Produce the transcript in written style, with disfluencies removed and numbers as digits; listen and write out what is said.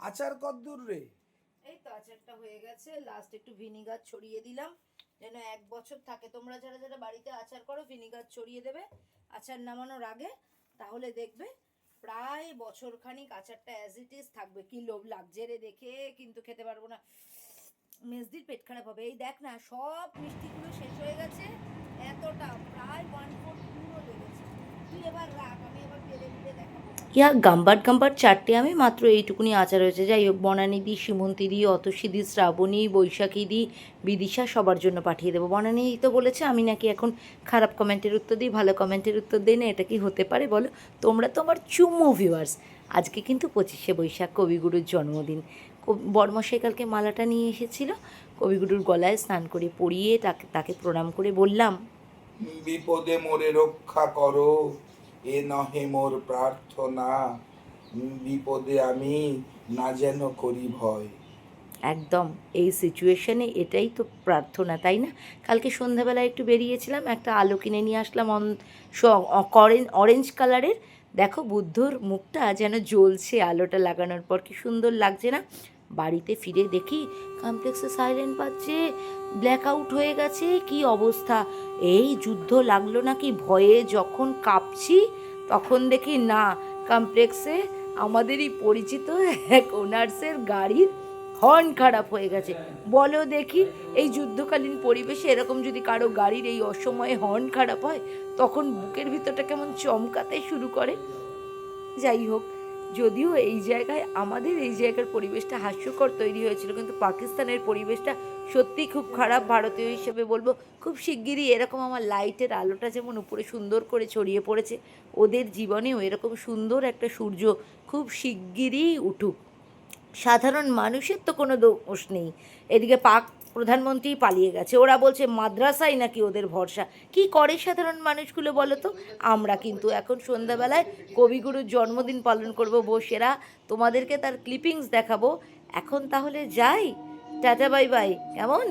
আচার কদ্দূর রে? এই তো আচারটা হয়ে গেছে, লাস্ট একটু ভিনিগার ছড়িয়ে দিলাম যেন 1 বছর থাকে। তোমরা যারা যারা বাড়িতে আচার করো ভিনিগার ছড়িয়ে দেবে আচার নামানোর আগে, তাহলে দেখবে প্রায় বছর খানিক আচারটা অ্যাজ ইট ইজ থাকবে। কি লোভ লাগছে রে দেখে, কিন্তু খেতে পারবো না, মেজদির পেট খারাপ হবে। এই দেখ না, সব মিষ্টিগুলো শেষ হয়ে গেছে, এতটা প্রায় 1/4 পুরো লেগেছে। তুই এবার রাখ, আমি এবার পেরে দিলে দেখাবো। ইয়া গাম্বার গাম্বার চারটে আমি মাত্র এইটুকুনি আচার হয়েছে। যাই হোক, বনানি দি, সীমন্তী দি, অতসী দি, শ্রাবণী, বৈশাখী দি, বিদিশা সবার জন্য পাঠিয়ে দেবো। বনানি তো বলেছে আমি নাকি এখন খারাপ কমেন্টের উত্তর দিই, ভালো কমেন্টের উত্তর দিই না। এটা কি হতে পারে বলো? তোমরা তো আমার চুম্মু ভিউয়ার্স। আজকে কিন্তু 25শে বৈশাখ, কবিগুরুর জন্মদিন। বড়মশাই কালকে মালাটা নিয়ে এসেছিলো, কবিগুরুর গলায় স্নান করে পরিয়ে তাকে প্রণাম করে বললাম, বিপদে মোরে রক্ষা করো, এ নহে মোর প্রার্থনা, বিপদে আমি না যেন করি ভয়। একদম এই সিচুয়েশনে এটাই তো প্রার্থনা, তাই না? কালকে সন্ধ্যাবেলায় একটু বেরিয়েছিলাম, একটা আলো কিনে নিয়ে আসলাম অরেঞ্জ কালারের। দেখো বুদ্ধর মুখটা যেন জ্বলছে আলোটা লাগানোর পর, কি সুন্দর লাগছে না? বাড়িতে ফিরে দেখি কমপ্লেক্সে সাইলেন্ট বাজছে, ব্ল্যাক আউট হয়ে গেছে, কি অবস্থা! এই যুদ্ধ লাগলো নাকি ভয়ে, যখন কাঁপছি তখন দেখি না, কমপ্লেক্সে আমাদেরই পরিচিত এক ওনার্সের গাড়ির হর্ন খারাপ হয়ে গেছে। বলো দেখি, এই যুদ্ধকালীন পরিবেশে এরকম যদি কারো গাড়ির এই অসময়ে হর্ন খারাপ হয়, তখন বুকের ভিতরটা কেমন চমকাতে শুরু করে। যাই হোক, যদিও এই জায়গায় আমাদের এই জায়গার পরিবেশটা হাস্যকর তৈরি হয়েছিল, কিন্তু পাকিস্তানের পরিবেশটা সত্যিই খুব খারাপ। ভারতীয় হিসেবে বলবো, খুব শিগগিরই এরকম আমার লাইটের আলোটা যেমন উপরে সুন্দর করে ছড়িয়ে পড়েছে, ওদের জীবনেও এরকম সুন্দর একটা সূর্য খুব শিগগিরই উঠুক। সাধারণ মানুষের তো কোনো দোষ নেই। এদিকে পাক প্রধানমন্ত্রী পালিয়ে গেছে, ওরা বলছে মাদ্রাসায় নাকি ওদের ভরসা। কি করে সাধারণ মানুষগুলো বলো তো? আমরা কিন্তু এখন সন্ধ্যাবেলায় কবিগুরুর জন্মদিন পালন করব বসেরা, তোমাদেরকে তার ক্লিপিংস দেখাবো। এখন তাহলে যাই, টাটা বাই বাই, কেমন?